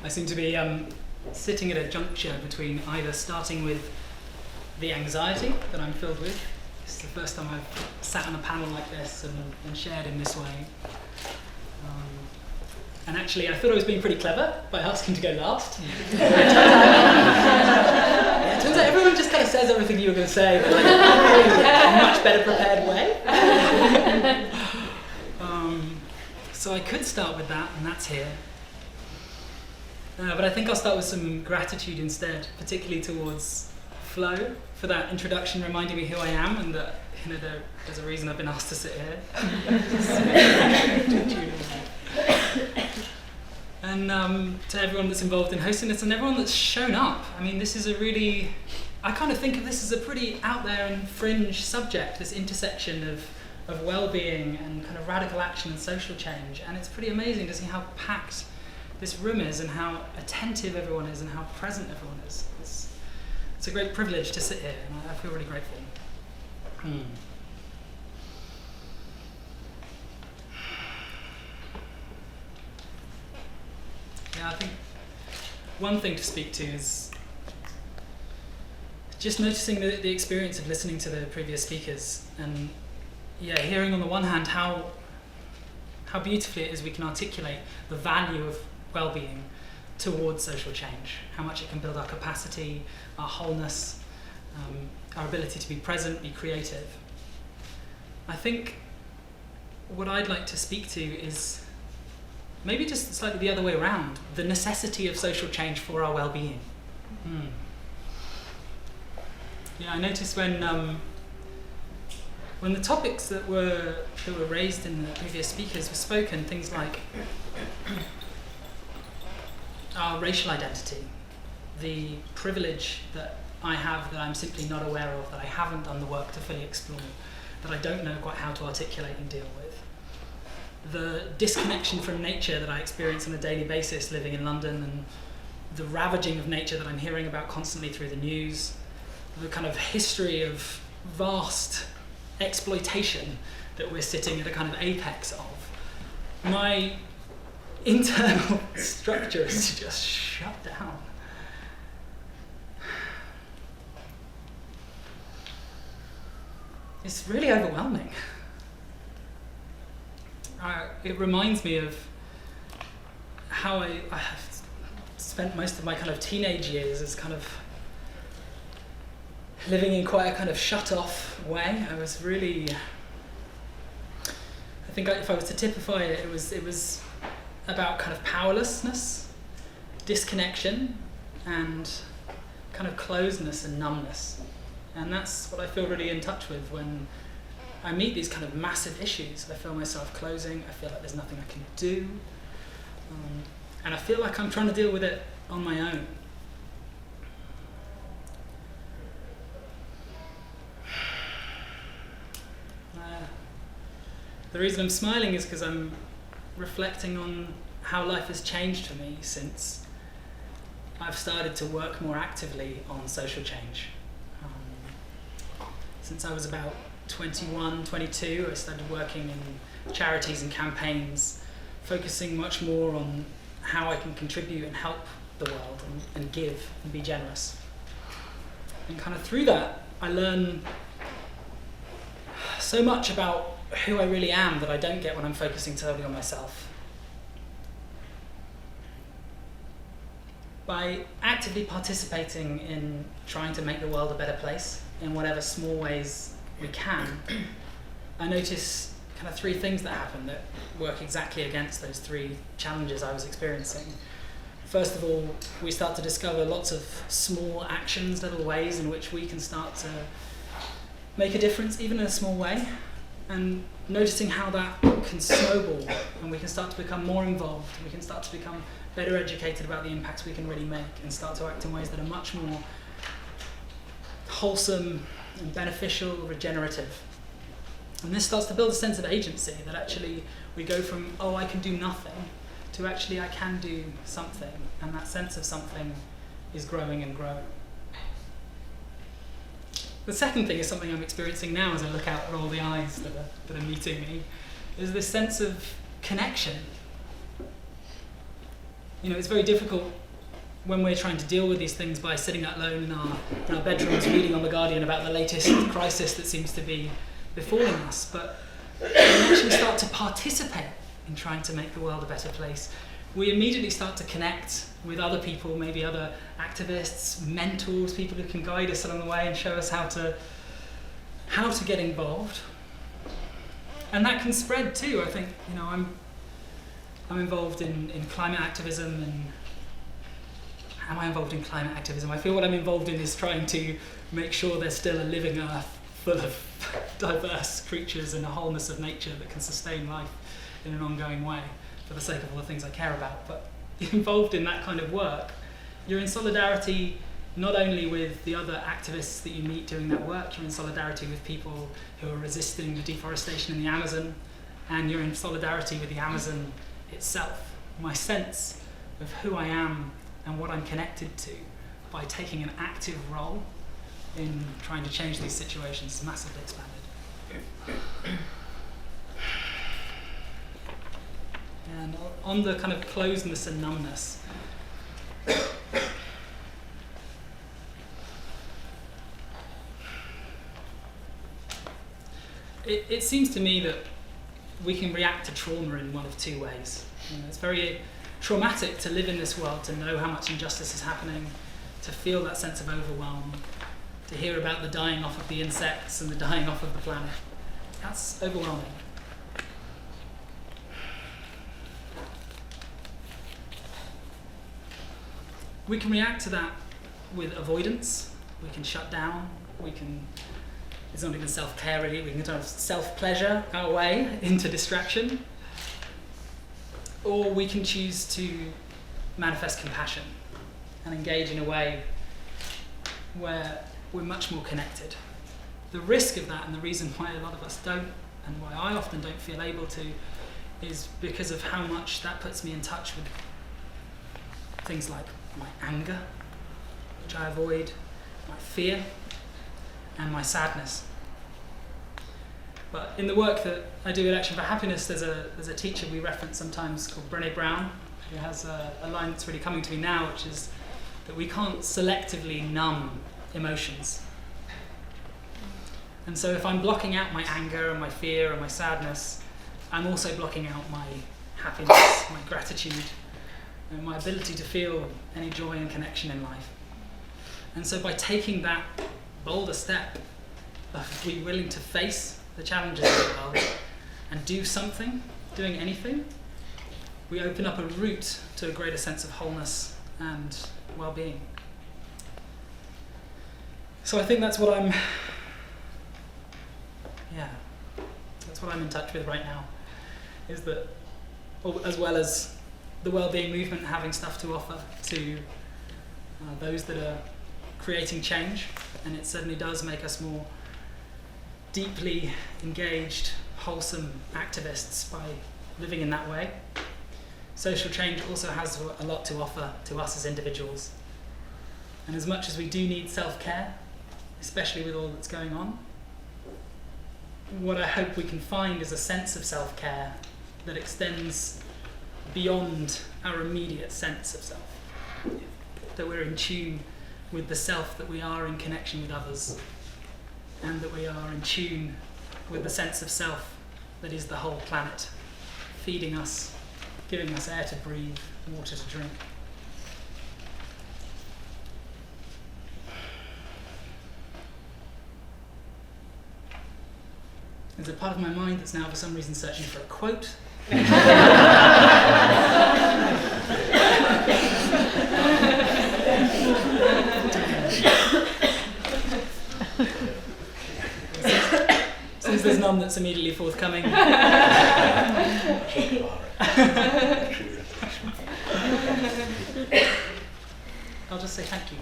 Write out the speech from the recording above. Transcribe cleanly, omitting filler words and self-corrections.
I seem to be sitting at a juncture between either starting with the anxiety that I'm filled with. This is the first time I've sat on a panel like this and shared in this way. And actually, I thought I was being pretty clever by asking to go last. It turns out everyone just kind of says everything you were going to say, but like in a much better prepared way. So I could start with that, and that's here. But I think I'll start with some gratitude instead, particularly towards Flo, for that introduction reminding me who I am, and that there's a reason I've been asked to sit here. And to everyone that's involved in hosting this and everyone that's shown up. I mean, this is I kind of think of this as a pretty out there and fringe subject, this intersection of well-being and kind of radical action and social change. And it's pretty amazing to see how packed this room is and how attentive everyone is and how present everyone is. It's a great privilege to sit here, and I feel really grateful. Yeah, I think one thing to speak to is just noticing the experience of listening to the previous speakers, and hearing on the one hand how beautifully it is we can articulate the value of well-being towards social change, how much it can build our capacity, our wholeness, our ability to be present, be creative. I think what I'd like to speak to is maybe just slightly the other way around, the necessity of social change for our well-being. Yeah, I noticed when the topics that were raised in the previous speakers were spoken, things like our racial identity, the privilege that I have that I'm simply not aware of, that I haven't done the work to fully explore, that I don't know quite how to articulate and deal with. The disconnection from nature that I experience on a daily basis living in London, and the ravaging of nature that I'm hearing about constantly through the news, the kind of history of vast exploitation that we're sitting at a kind of apex of. My internal structure is to just shut down. It's really overwhelming. It reminds me of how I have spent most of my kind of teenage years as kind of living in quite a kind of shut-off way. I was really, I think if I was to typify it, it was about kind of powerlessness, disconnection, and kind of closedness and numbness. And that's what I feel really in touch with when I meet these kind of massive issues. I feel myself closing, I feel like there's nothing I can do, and I feel like I'm trying to deal with it on my own. The reason I'm smiling is because I'm reflecting on how life has changed for me since I've started to work more actively on social change. Since I was about 21, 22, I started working in charities and campaigns, focusing much more on how I can contribute and help the world and give and be generous. And kind of through that, I learn so much about who I really am that I don't get when I'm focusing totally on myself. By actively participating in trying to make the world a better place in whatever small ways we can, I notice kind of three things that happen that work exactly against those three challenges I was experiencing. First of all, we start to discover lots of small actions, little ways in which we can start to make a difference, even in a small way, and noticing how that can snowball, and we can start to become more involved, we can start to become better educated about the impacts we can really make, and start to act in ways that are much more wholesome and beneficial, regenerative. And this starts to build a sense of agency, that actually we go from, oh, I can do nothing, to actually I can do something, and that sense of something is growing and growing. The second thing is something I'm experiencing now as I look out at all the eyes that are meeting me, is this sense of connection. it's very difficult when we're trying to deal with these things by sitting alone in our bedrooms reading on The Guardian about the latest crisis that seems to be befalling us. But when we actually start to participate in trying to make the world a better place, we immediately start to connect with other people, maybe other activists, mentors, people who can guide us along the way and show us how to get involved. And that can spread too. I think, I'm involved in climate activism. And am I involved in climate activism? I feel what I'm involved in is trying to make sure there's still a living earth full of diverse creatures and a wholeness of nature that can sustain life in an ongoing way for the sake of all the things I care about. But involved in that kind of work, you're in solidarity not only with the other activists that you meet doing that work, you're in solidarity with people who are resisting the deforestation in the Amazon, and you're in solidarity with the Amazon itself. My sense of who I am and what I'm connected to by taking an active role in trying to change these situations is massively expanded. And on the kind of closedness and numbness, it seems to me that we can react to trauma in one of two ways. It's very traumatic to live in this world, to know how much injustice is happening, to feel that sense of overwhelm, to hear about the dying off of the insects and the dying off of the planet. That's overwhelming. We can react to that with avoidance. We can shut down. It's not even self-care really, we can sort of self-pleasure our way into distraction. Or we can choose to manifest compassion and engage in a way where we're much more connected. The risk of that, and the reason why a lot of us don't, and why I often don't feel able to, is because of how much that puts me in touch with things like my anger, which I avoid, my fear, and my sadness. But in the work that I do at Action for Happiness, there's a teacher we reference sometimes called Brené Brown, who has a line that's really coming to me now, which is that we can't selectively numb emotions. And so if I'm blocking out my anger and my fear and my sadness, I'm also blocking out my happiness, my gratitude, and my ability to feel any joy and connection in life. And so by taking that bolder step of being willing to face the challenges of the world and do something, doing anything, we open up a route to a greater sense of wholeness and well-being. So I think that's what I'm in touch with right now, is that, as well as the well-being movement having stuff to offer to those that are creating change, and it certainly does make us more deeply engaged, wholesome activists by living in that way. Social change also has a lot to offer to us as individuals. And as much as we do need self-care, especially with all that's going on, what I hope we can find is a sense of self-care that extends beyond our immediate sense of self. That we're in tune with the self, that we are in connection with others, and that we are in tune with the sense of self that is the whole planet, feeding us, giving us air to breathe, water to drink. There's a part of my mind that's now for some reason searching for a quote. Since there's none that's immediately forthcoming. I'll just say thank you.